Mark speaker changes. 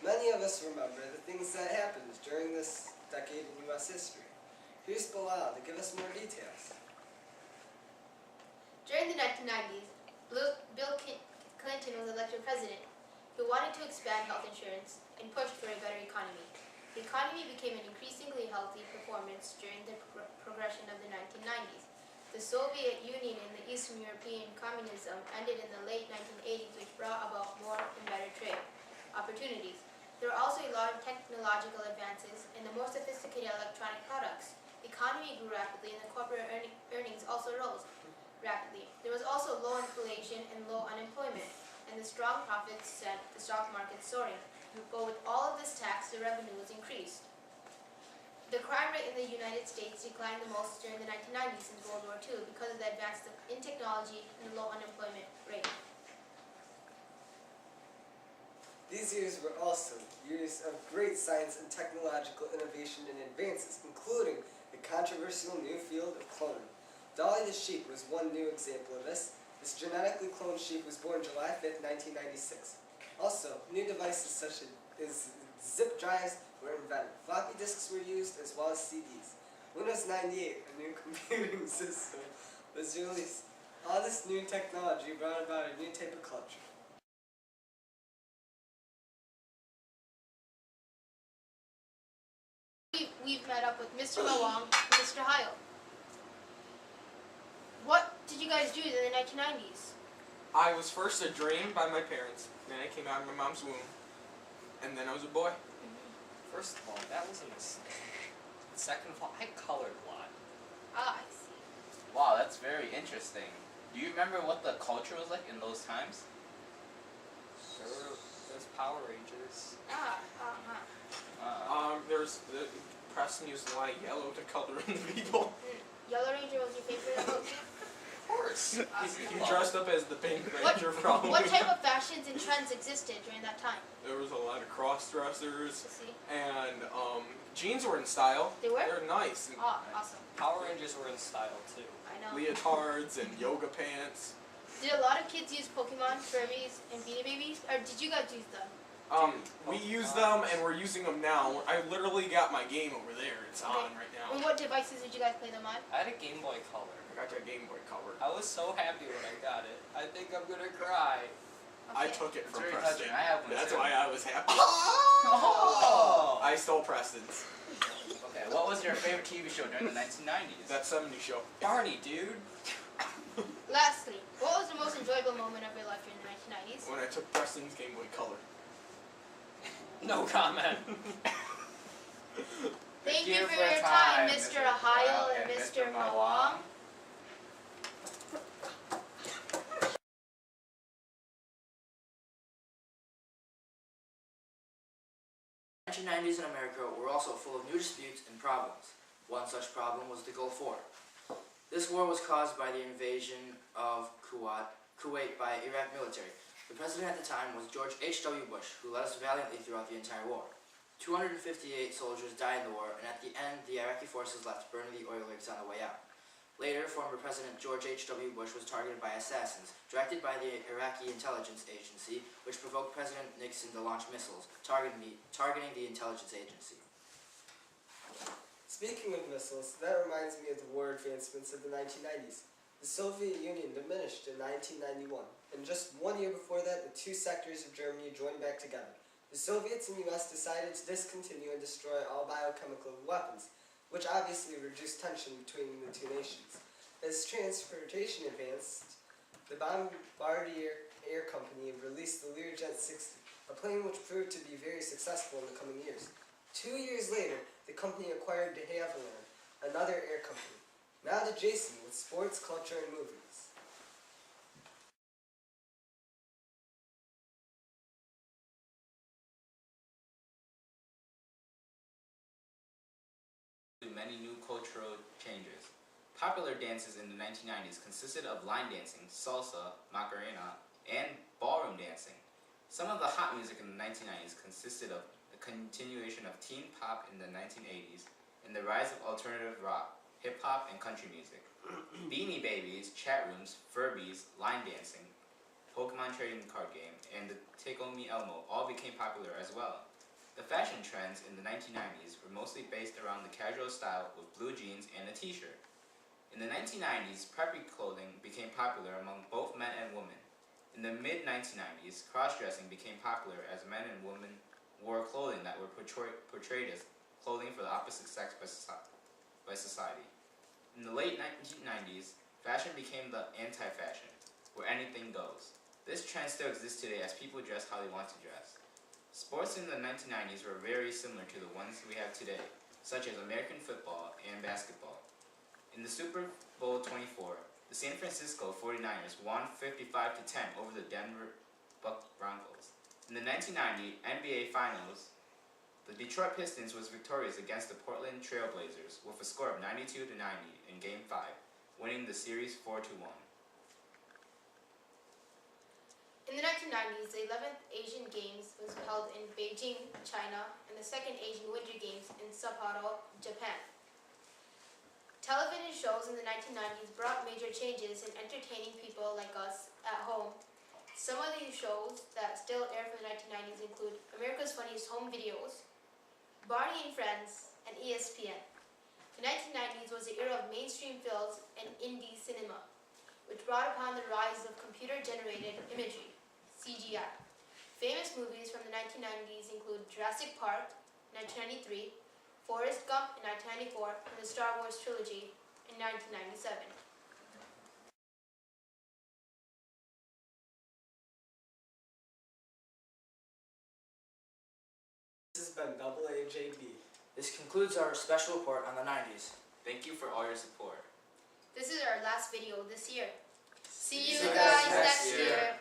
Speaker 1: Many of us remember the things that happened during this decade in U.S. history. Here's Bilal to give us more details.
Speaker 2: During the 1990s, Bill Clinton was elected president, who wanted to expand health insurance and pushed for a better economy. The economy became an increasingly healthy performance during the progression of the 1990s. The Soviet Union and the Eastern European communism ended in the late 1980s, which brought about more and better trade opportunities. There were also a lot of technological advances and the more sophisticated electronic products. The economy grew rapidly and the corporate earnings also rose rapidly. There was also low inflation and low unemployment, and the strong profits sent the stock market soaring. But with all of this tax, the revenue was increased. The crime rate in the United States declined the most during the 1990s since World War II because of the advances in technology and the low unemployment rate.
Speaker 1: These years were also years of great science and technological innovation and advances, including the controversial new field of cloning. Dolly the sheep was one new example of this. This genetically cloned sheep was born July 5th, 1996. Also, new devices such as zip drives were invented. Floppy disks were used as well as CDs. Windows 98, a new computing system, was released. All this new technology brought about a new type of culture.
Speaker 2: We've met up with Mr. Mawang and Mr. Heil. What did you guys do in the 1990s?
Speaker 3: I was first a dream by my parents, then I came out of my mom's womb, and then I was a boy.
Speaker 4: First of all, that was a mistake. Second of all, I colored a lot.
Speaker 2: Ah, I see.
Speaker 5: Wow, that's very interesting. Do you remember what the culture was like in those times?
Speaker 4: There's Power Rangers.
Speaker 3: There's the Preston used a lot of yellow to color in the people.
Speaker 2: Yellow Ranger was your favorite movie?
Speaker 4: Of course.
Speaker 3: He dressed up as the Pink Ranger probably.
Speaker 2: What type of fashions and trends existed during that time?
Speaker 3: There was a lot of cross dressers,
Speaker 2: See?
Speaker 3: and jeans were in style.
Speaker 2: They were?
Speaker 3: They're nice. And
Speaker 2: Oh, awesome.
Speaker 4: Power Rangers were in style too.
Speaker 2: I know.
Speaker 3: leotards and yoga pants.
Speaker 2: Did a lot of kids use Pokemon, Furbies, and Beanie Babies? Or did you guys use them?
Speaker 3: We use them and we're using them now. I literally got my game over there. It's on right
Speaker 2: And
Speaker 3: now.
Speaker 2: what devices did you guys play them on?
Speaker 4: I had a Game Boy Color.
Speaker 3: I got that Game Boy Color.
Speaker 4: I was so happy when I got it. I think I'm gonna cry.
Speaker 3: I
Speaker 2: Okay.
Speaker 3: took it from
Speaker 5: very
Speaker 3: Preston.
Speaker 5: touching. I have one
Speaker 3: That's
Speaker 5: too.
Speaker 3: why I was happy.
Speaker 4: Oh!
Speaker 3: I stole Preston's.
Speaker 5: Okay, what was your favorite TV show during the 1990s?
Speaker 3: That 70s show.
Speaker 4: Barney, dude.
Speaker 2: Lastly, what was the most enjoyable moment of your life during the 1990s?
Speaker 3: When I took Preston's Game Boy Color.
Speaker 4: No comment.
Speaker 2: Thank you for your time, Mr. Heil and Mr. Mawang.
Speaker 6: The 1990s in America were also full of new disputes and problems. One such problem was the Gulf War. This war was caused by the invasion of Kuwait by Iraq military. The president at the time was George H.W. Bush, who led us valiantly throughout the entire war. 258 soldiers died in the war, and at the end, the Iraqi forces left burning the oil rigs on the way out. Later, former President George H.W. Bush was targeted by assassins, directed by the Iraqi intelligence agency, which provoked President Nixon to launch missiles, targeting the intelligence agency.
Speaker 1: Speaking of missiles, that reminds me of the war advancements of the 1990s. The Soviet Union diminished in 1991, and just 1 year before that, the two sectors of Germany joined back together. The Soviets and US decided to discontinue and destroy all biochemical weapons, which obviously reduced tension between the two nations. As transportation advanced, the Bombardier Air Company released the Learjet 60, a plane which proved to be very successful in the coming years. 2 years later, the company acquired de Havilland, another air company. Now to Jason with sports, culture, and movies.
Speaker 5: many new cultural changes. Popular dances in the 1990s consisted of line dancing, salsa, macarena, and ballroom dancing. Some of the hot music in the 1990s consisted of the continuation of teen pop in the 1980s and the rise of alternative rock, hip-hop, and country music. Beanie Babies, chat rooms, Furbies, line dancing, Pokemon trading card game, and the Tickle Me Elmo all became popular as well. The fashion trends in the 1990s were mostly based around the casual style with blue jeans and a t-shirt. In the 1990s, preppy clothing became popular among both men and women. In the mid-1990s, cross-dressing became popular as men and women wore clothing that were portrayed as clothing for the opposite sex by society. In the late 1990s, fashion became the anti-fashion, where anything goes. This trend still exists today as people dress how they want to dress. Sports in the 1990s were very similar to the ones we have today, such as American football and basketball. In the Super Bowl 24, the San Francisco 49ers won 55-10 over the Denver Broncos. In the 1990 NBA Finals, the Detroit Pistons was victorious against the Portland Trail Blazers with a score of 92-90 in Game 5, winning the series 4-1.
Speaker 2: In the 1990s, the 11th Asian Games was held in Beijing, China, and the second Asian Winter Games in Sapporo, Japan. Television shows in the 1990s brought major changes in entertaining people like us at home. Some of these shows that still air from the 1990s include America's Funniest Home Videos, Barney and Friends, and ESPN. The 1990s was the era of mainstream films and indie cinema, which brought upon the rise of computer-generated imagery, CGI. Famous movies from the 1990s include Jurassic Park, 1993, Forrest Gump in 1994, and the Star Wars trilogy in 1997.
Speaker 1: This has been AAJB.
Speaker 6: This concludes our special report on the 90s.
Speaker 5: Thank you for all your support.
Speaker 2: This is our last video this year. See you
Speaker 1: See you
Speaker 2: guys
Speaker 1: guys
Speaker 2: next
Speaker 1: next
Speaker 2: year.